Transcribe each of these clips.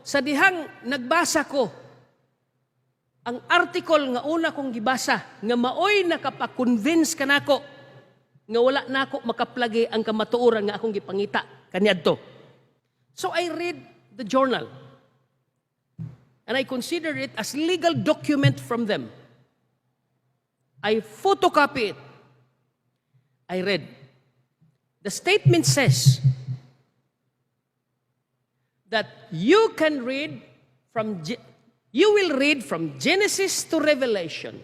sa dihang nagbasa ko, ang article nga una kong gibasa, nga maoy nakapakonvince ka nako, nga wala nako makaplagi ang kamatuoran nga akong gipangita kaniadto. So I read the journal, and I consider it as legal document from them. I photocopy it. I read. The statement says that you will read from Genesis to Revelation,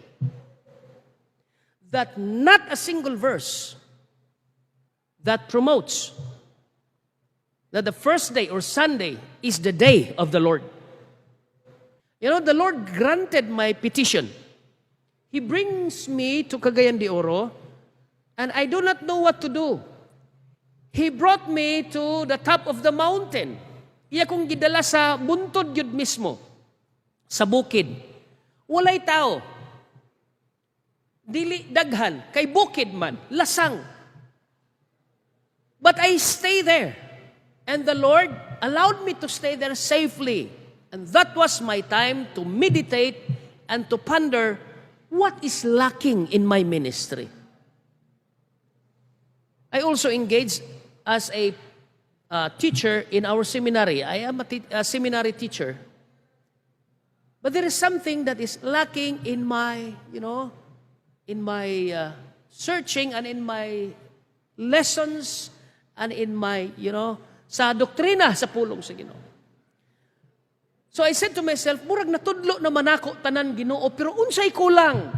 that not a single verse that promotes that the first day or Sunday is the day of the Lord. You know, the Lord granted my petition. He brings me to Cagayan de Oro, and I do not know what to do. He brought me to the top of the mountain. Iya kong gidala sa buntod yun mismo, sa bukid. Walay tao. Dili daghan, kay bukid man, lasang. But I stay there. And the Lord allowed me to stay there safely. And that was my time to meditate and to ponder what is lacking in my ministry. I also engaged as a teacher in our seminary. I am a seminary teacher. But there is something that is lacking in my, in my searching and in my lessons and in my, sa doktrina sa pulong sa Ginoo. So I said to myself, murag natudlo naman ako tanan Ginoo, pero unsay kulang.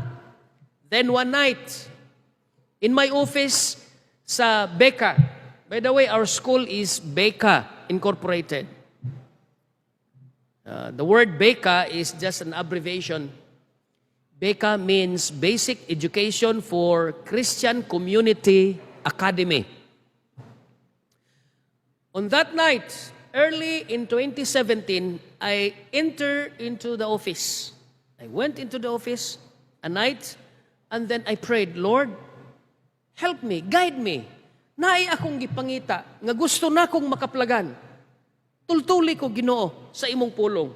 Then one night, in my office sa Beka, by the way, our school is Beka Incorporated. The word Beka is just an abbreviation. Beka means Basic Education for Christian Community Academy. On that night, early in 2017, I entered into the office. I went into the office a night, and then I prayed, Lord, help me, guide me. Naay akong gipangita, nga gusto na akong makaplagan. Tultuli ko Ginoo sa imong pulong.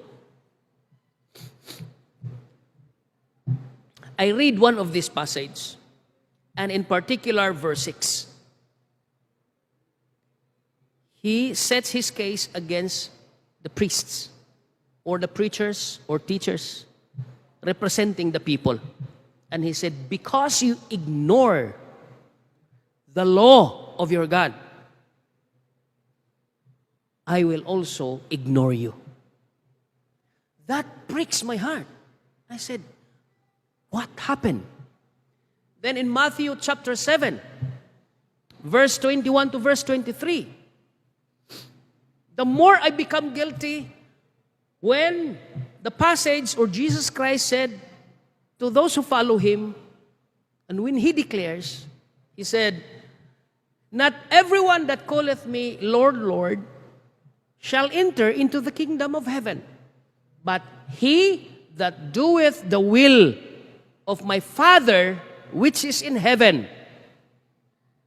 I read one of these passages, and in particular, verse 6. He sets his case against the priests or the preachers or teachers representing the people. And he said, because you ignore the law of your God, I will also ignore you. That breaks my heart. I said, what happened? Then in Matthew chapter 7, verse 21 to verse 23, the more I become guilty when the passage or Jesus Christ said to those who follow him, and when he declares, he said, not everyone that calleth me Lord, Lord, shall enter into the kingdom of heaven, but he that doeth the will of my Father which is in heaven.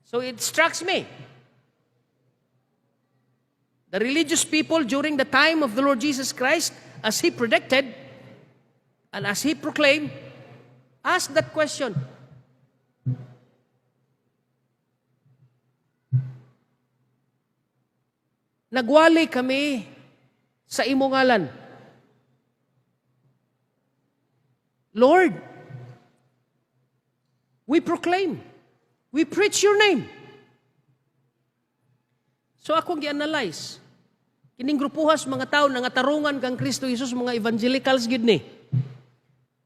So it strikes me. The religious people during the time of the Lord Jesus Christ, as he predicted and as he proclaimed, asked that question. Nagwali kami sa imong ngalan. Lord, we proclaim, we preach your name. So akong gi-analyze, kining grupuhas mga tao na nga tarungan kang Kristo Jesus, mga evangelicals gid ni.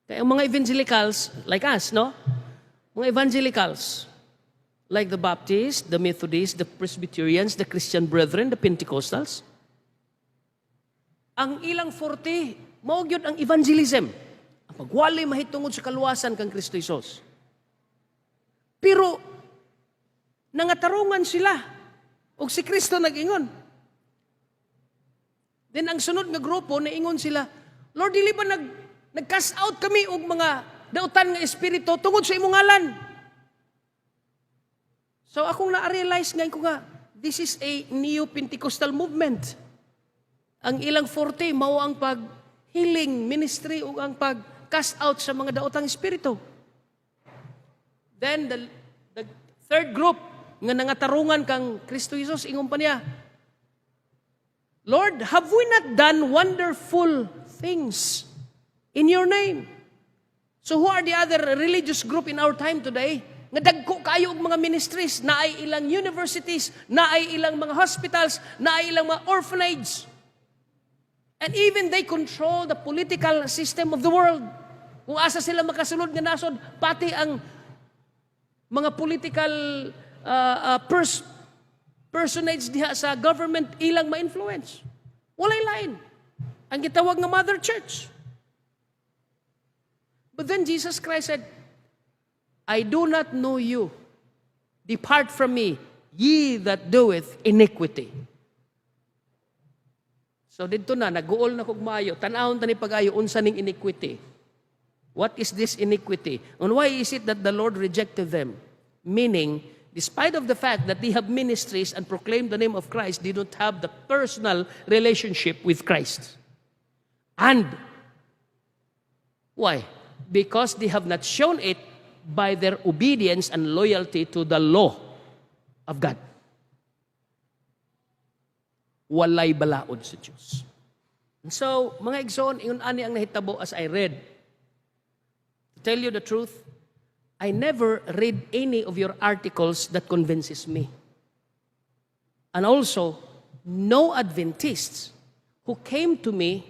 Kaya mga evangelicals, like us, no? Mga evangelicals, like the Baptists, the Methodists, the Presbyterians, the Christian Brethren, the Pentecostals. Ang ilang forte, mao gyud ang evangelism. Ang pagwali mahitungod sa kaluwasan kang Kristo Jesus. Pero, nangatarungan sila. O si Kristo nag-ingon. Then ang sunod nga grupo, naingon sila, Lord, dili ba nag-cast out kami og mga dautan nga espiritu tungod sa imong ngalan? So akong na-realize ngayon ko nga, this is a neo-Pentecostal movement. Ang ilang forte, mao ang pag-healing ministry o ang pag-cast out sa mga daotang espiritu. Then, the third group, nga nangatarungan kang Kristo Jesus, ingon pa niya, Lord, have we not done wonderful things in your name? So who are the other religious group in our time today? Nga dagko kayo og mga ministries, na ay ilang universities, na ay ilang mga hospitals, na ay ilang mga orphanage. And even they control the political system of the world. Kung asa sila makasulod nga nasod, pati ang mga political personage diha sa government ilang ma-influence. Walay lain. Ang gitawag nga Mother Church. But then Jesus Christ said, I do not know you. Depart from me, ye that doeth iniquity. So dito na, nag-uol na kog maayo. Tanahon tani pag-ayo, unsa ning iniquity. What is this iniquity? And why is it that the Lord rejected them? Meaning, despite of the fact that they have ministries and proclaim the name of Christ, they don't have the personal relationship with Christ. And why? Because they have not shown it by their obedience and loyalty to the law of God. Walay balaod sa Diyos. And so, mga igsoon, ingon ani ang nahitabo as I read. To tell you the truth, I never read any of your articles that convinces me. And also, no Adventists who came to me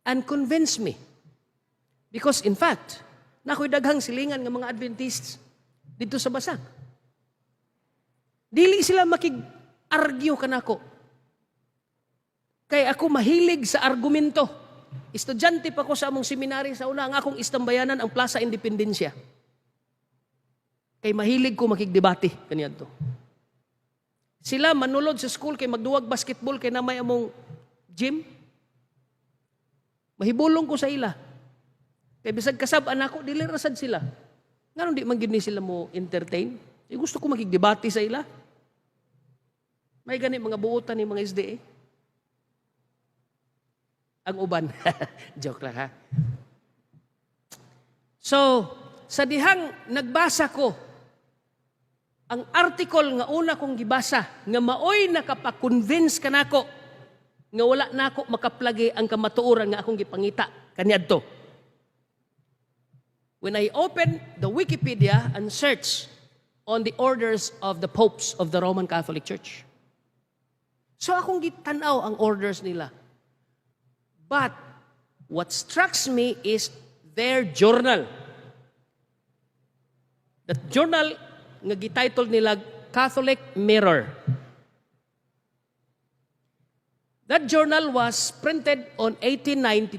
and convinced me. Because in fact, nako'y daghang silingan ng mga Adventists dito sa basag. Dili sila makig-argue kanako. Kaya ako mahilig sa argumento. Estudyante pa ko sa among seminary sa una, ang akong istambayanan ang Plaza Independencia. Kay mahilig ko makigdebate kaniyadto. Sila manulod sa school kay magduwag basketball kay namay among gym. Mahibulong ko sa ila. Kay bisag kasab-an ako, dili rasad sila. Ngayon di man gyud ni sila mo entertain. Gusto ko makigdebate sa ila. May gani mga buotan ni mga SDA. Ang uban. Joke lang ha. So, sa dihang nagbasa ko, ang article nga una kong gibasa, nga maoy nakapakonvince ka nako, nga wala nako makaplagi ang kamatuoran nga akong gipangita kaniadto. When I opened the Wikipedia and searched on the orders of the popes of the Roman Catholic Church. So akong gitanaw ang orders nila. But what strikes me is their journal. That journal nga gititle nila Catholic Mirror. That journal was printed on 1892,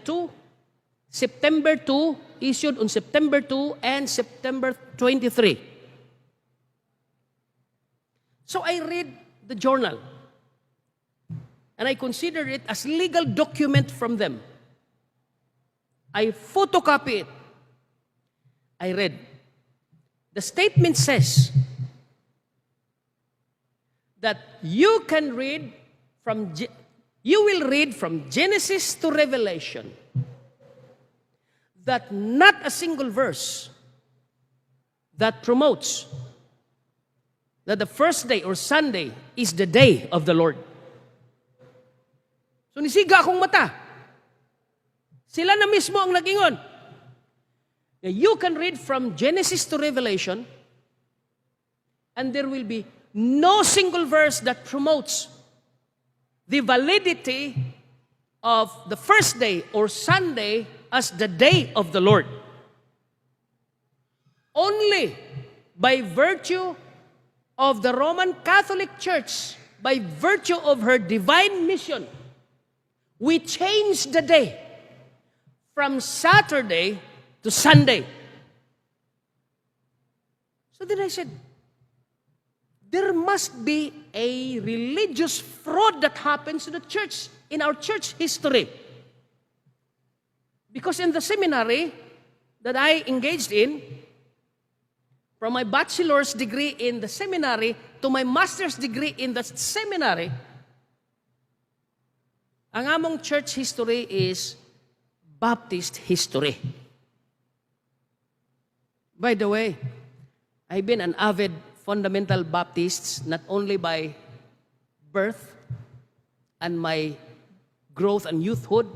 September 2, issued on September 2 and September 23. So I read the journal. And I consider it as legal document from them. I photocopy it. I read. The statement says that you will read from Genesis to Revelation that not a single verse that promotes that the first day or Sunday is the day of the Lord. So nisiga akong mata. Sila na mismo ang nagingon. You can read from Genesis to Revelation and there will be no single verse that promotes the validity of the first day or Sunday as the day of the Lord. Only by virtue of the Roman Catholic Church, by virtue of her divine mission, we changed the day from Saturday to Sunday. So then I said, there must be a religious fraud that happens to the church, in our church history. Because in the seminary that I engaged in, from my bachelor's degree in the seminary to my master's degree in the seminary, Ang among church history is Baptist history. By the way, I've been an avid fundamental Baptist, not only by birth and my growth and youthhood,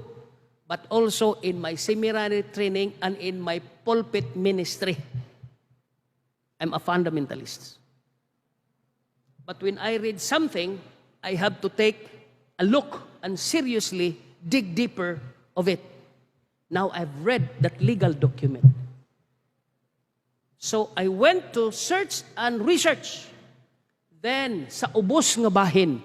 but also in my seminary training and in my pulpit ministry. I'm a fundamentalist. But when I read something, I have to take a look and seriously dig deeper of it. Now I've read that legal document. So I went to search and research. Then sa ubos nga bahin,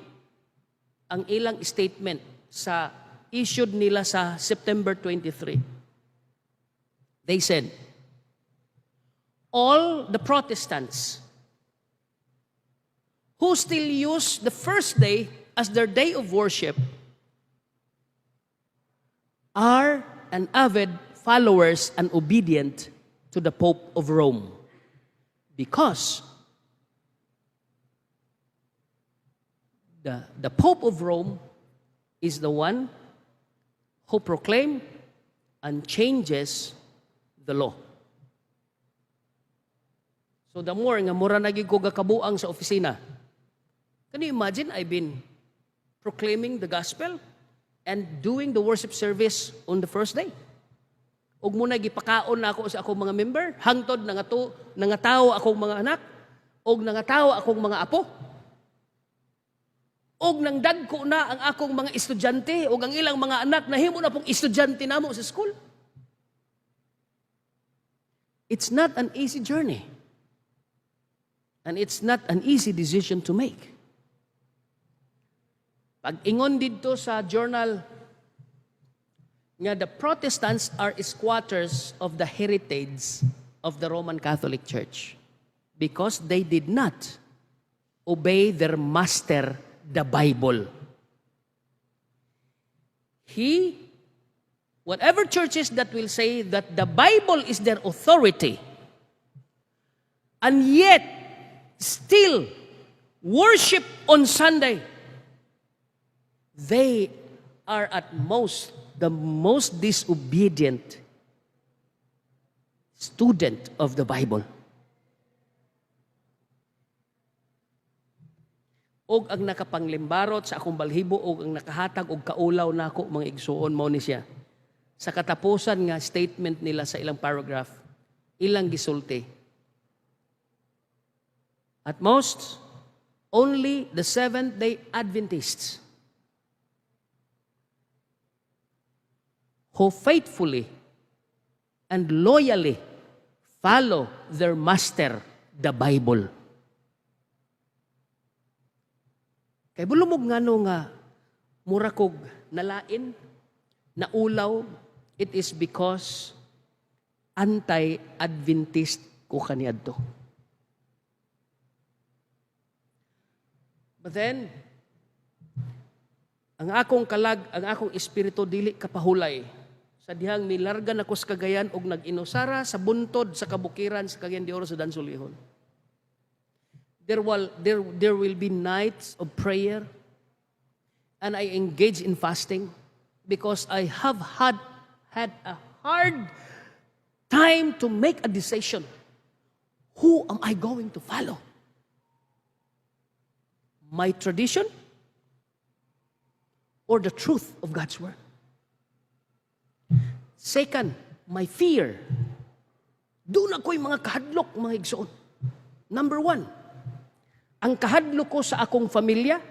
ang ilang statement sa issued nila sa September 23. They said, all the Protestants who still use the first day as their day of worship are an avid followers and obedient to the Pope of Rome, because the Pope of Rome is the one who proclaims and changes the law. So the more nga mura naging ko gakabuang sa opisina, can you imagine I've been proclaiming the gospel and doing the worship service on the first day? Og muna gipakaon na ako sa akong mga member, hangtod nangatawo akong mga anak, og nangatawo akong mga apo, og nang dagko na ang akong mga estudyante, og ang ilang mga anak nahimo na pong estudyante namo sa school. It's not an easy journey. And it's not an easy decision to make. Pag ingon dito sa journal nga the Protestants are squatters of the heritage of the Roman Catholic Church because they did not obey their master, the Bible. Whatever churches that will say that the Bible is their authority and yet still worship on Sunday, they are at most the most disobedient student of the Bible. Og ang nakapanglimbarot sa akong balhibo og ang nakahatag og kaulaw nako mga igsuon mao ni siya. Sa katapusan nga statement nila sa ilang paragraph, ilang gisulti. At most, only the Seventh-day Adventists who faithfully and loyally follow their master, the Bible. Kay bulumog ngano nga murakog nalain, naulaw, it is because anti-Adventist ko kaniadto. But then, ang akong espiritu dili kapahulay. Sa dihang milargan ako sa Cagayan og nag-inusara sa buntod sa kabukiran sa Cagayan de Oro sa Dansulihon. There will be nights of prayer and I engage in fasting because I have had a hard time to make a decision. Who am I going to follow? My tradition or the truth of God's Word? Second, my fear. Doon ako'y mga kahadlok, mga igsoon. Number one, ang kahadlok ko sa akong pamilya,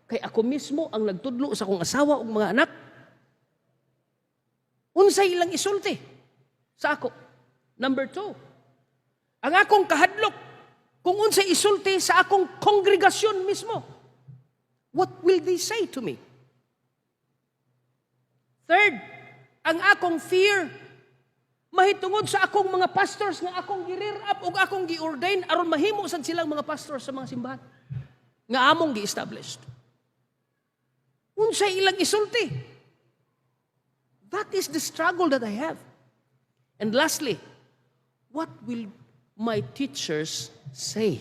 kay ako mismo ang nagtudlo sa akong asawa o mga anak, unsay ilang isulti sa ako. Number two, ang akong kahadlok, kung unsay isulti sa akong kongregasyon mismo, what will they say to me? Third, ang akong fear, mahitungod sa akong mga pastors nga akong gi-rear up o akong gi-ordain aron mahimo sad silang mga pastors sa mga simbahan nga among gi-established. Unsay ilang isulti? That is the struggle that I have. And lastly, what will my teachers say?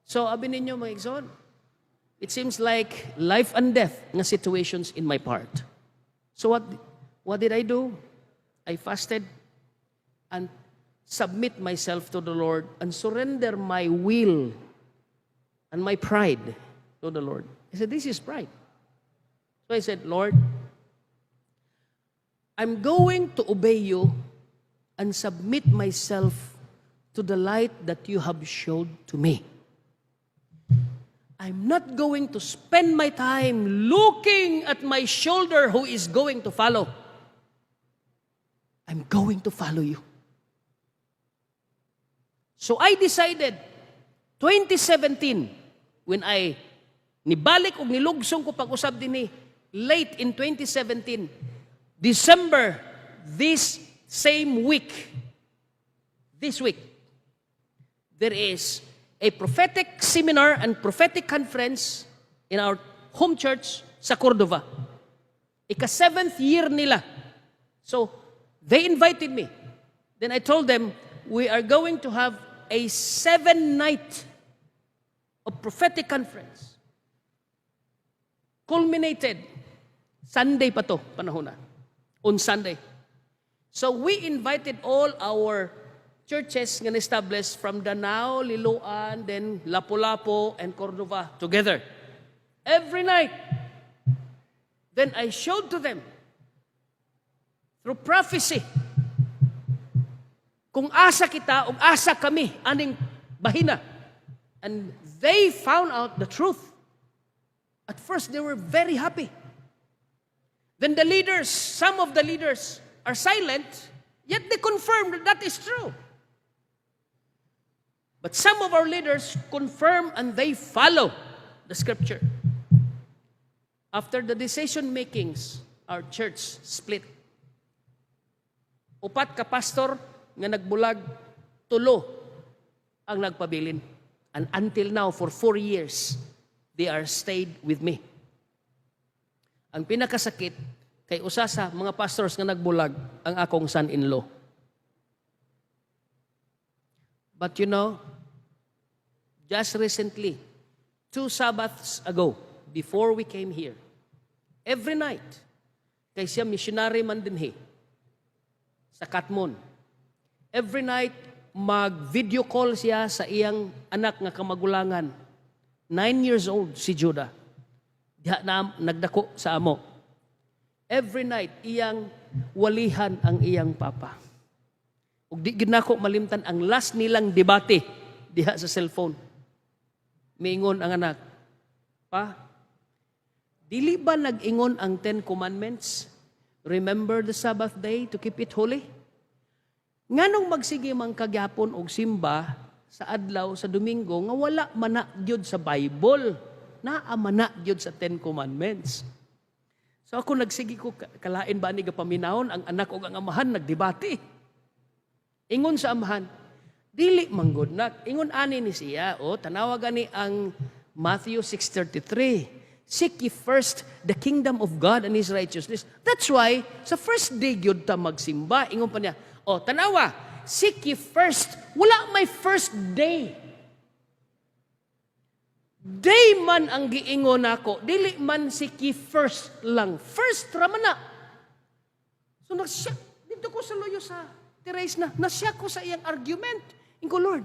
So, abi ninyo mga igsoon, It seems like life and death nga situations in my part. So what did I do? I fasted and submit myself to the Lord and surrender my will and my pride to the Lord. I said, this is pride. So I said, Lord, I'm going to obey you and submit myself to the light that you have showed to me. I'm not going to spend my time looking at my shoulder who is going to follow. I'm going to follow you. So I decided, 2017, when I nibalik o nilugsong ko pag-usab din late in 2017, December, this same week, this week, there is a prophetic seminar and prophetic conference in our home church sa Cordova. Ika-7th year nila. So, they invited me. Then I told them, we are going to have a 7-night of prophetic conference. Culminated, Sunday pa to, panahon na. On Sunday. So, we invited all our churches nga established from Danao, Liloan, then Lapu-Lapu, and Cordova together. Every night. Then I showed to them through prophecy kung asa kita o asa kami aning bahina. And they found out the truth. At first, they were very happy. Then the leaders, some of the leaders are silent, yet they confirmed that is true. But some of our leaders confirm and they follow the scripture. After the decision makings, our church split. Upat ka pastor nga nagbulag, tulo ang nagpabilin. And until now, for 4 years, they are stayed with me. Ang pinakasakit, kay usa sa mga pastors nga nagbulag, ang akong son-in-law. But you know, just recently, 2 Sabbaths ago, before we came here, every night, kay siya missionary man dinhi, sa Katmon, every night, mag-video call siya sa iyang anak nga kamagulangan. 9 years old si Judah. Diha na nagdako sa amo. Every night, iyang walihan ang iyang papa. Ug di gid nako malimtan ang last nilang debate diha sa cellphone. Miingon ang anak, Pa, dili ba nag-ingon ang 10 Commandments? Remember the Sabbath day to keep it holy? Nganong magsige man kagyapon og simba sa adlaw sa Domingo nga wala mana gyud sa Bible, naa mana gyud sa 10 Commandments. So ako nagsige ko kalain ba ni gapaminawon ang anak ug ang amahan nagdebate. Ingon sa amahan, dili manggod nak. Ingon ani ni siya, tanawa gani ang Matthew 6:33. Seek ye first the kingdom of God and His righteousness. That's why sa first day gyud ta magsimba. Ingon pa niya, tanawa, seek ye first. Wala may first day. Day man ang giingon nako, dili man seek ye first lang. First raman na. So nagsya, dito ko sa loyo sa Teresa na, nasya ko sa iyang argument. Ingo, Lord,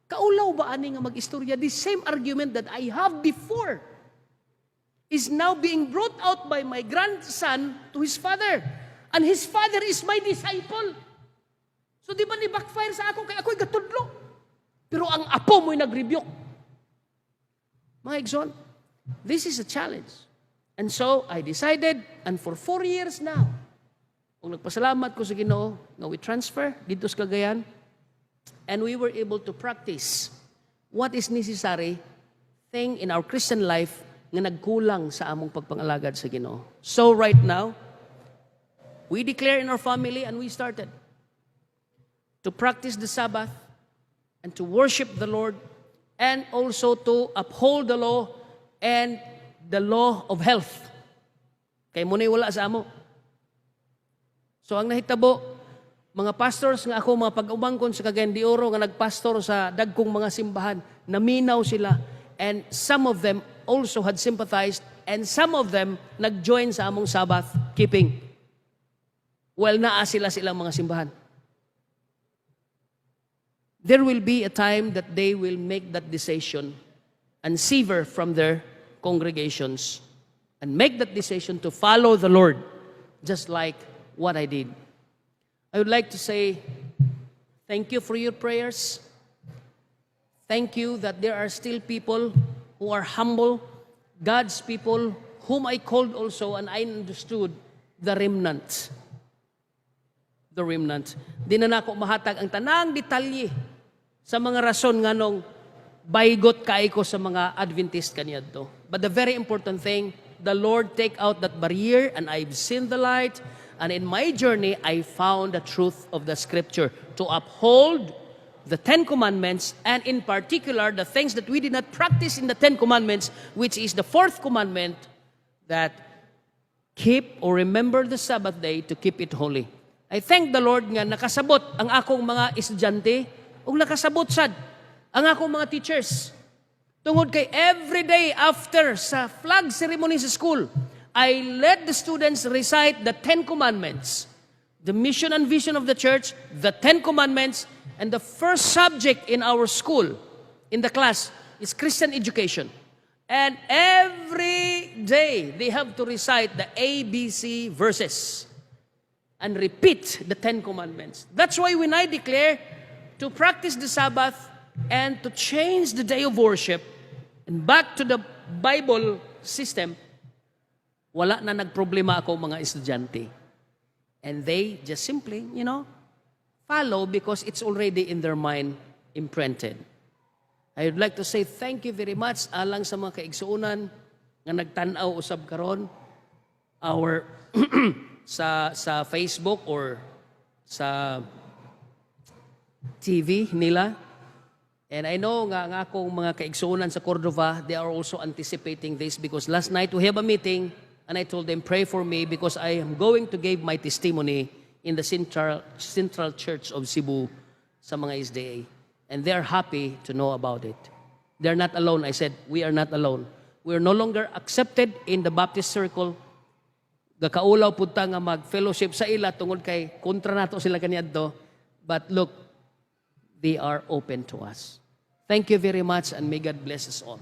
kaulaw ba ani nga mag-istorya? The same argument that I have before is now being brought out by my grandson to his father. And his father is my disciple. So di ba ni backfire sa ako, kaya ako'y gatudlo. Pero ang apo mo'y nag-rebuke. Mga igsoon, this is a challenge. And so, I decided, and for 4 years now, kung nagpasalamat ko sa Ginoo, nga we transfer dito sa Cagayan, and we were able to practice what is necessary thing in our Christian life nga nagkulang sa among pagpangalagad sa Ginoo. So right now, we declare in our family and we started to practice the Sabbath and to worship the Lord and also to uphold the law and the law of health. Kay muna'y wala sa amo. So ang nahitabo, mga pastors nga ako, mga pag-umangkon sa Cagayan de Oro nga nagpastor sa dagkong mga simbahan, naminaw sila, and some of them also had sympathized, and some of them nag-join sa among Sabbath keeping. Well, naa sila silang mga simbahan. There will be a time that they will make that decision and sever from their congregations and make that decision to follow the Lord, just like what I did. I would like to say thank you for your prayers. Thank you that there are still people who are humble, God's people, whom I called also, and I understood, the remnant. The remnant. Di na nako mahatag ang tanang detalye sa mga rason nga nung baygot kaay ko sa mga Adventist kaniadto. But the very important thing, the Lord take out that barrier, and I've seen the light, and in my journey, I found the truth of the Scripture to uphold the Ten Commandments, and in particular, the things that we did not practice in the Ten Commandments, which is the fourth commandment, that keep or remember the Sabbath day to keep it holy. I thank the Lord nga nakasabot ang akong mga estudyante, ug nakasabot sad ang akong mga teachers. Tungod kay every day after sa flag ceremony sa school, I let the students recite the Ten Commandments, the mission and vision of the church, the Ten Commandments, and the first subject in our school, in the class, is Christian education. And every day, they have to recite the ABC verses and repeat the Ten Commandments. That's why when I declare to practice the Sabbath and to change the day of worship and back to the Bible system, wala na nagproblema ako mga estudyante. And they just simply, follow because it's already in their mind imprinted. I would like to say thank you very much alang sa mga kaigsuunan nga nagtanaw usab karon our sa Facebook or sa TV nila. And I know nga akong mga kaigsuunan sa Cordova, they are also anticipating this because last night we have a meeting and I told them, pray for me because I am going to give my testimony in the Central Church of Cebu sa mga SDA. And they're happy to know about it. They're not alone. I said, we are not alone. We are no longer accepted in the Baptist circle. Gakaulaw punta nga mag-fellowship sa ila tungod kay kontra nato sila kaniadto. But look, they are open to us. Thank you very much and may God bless us all.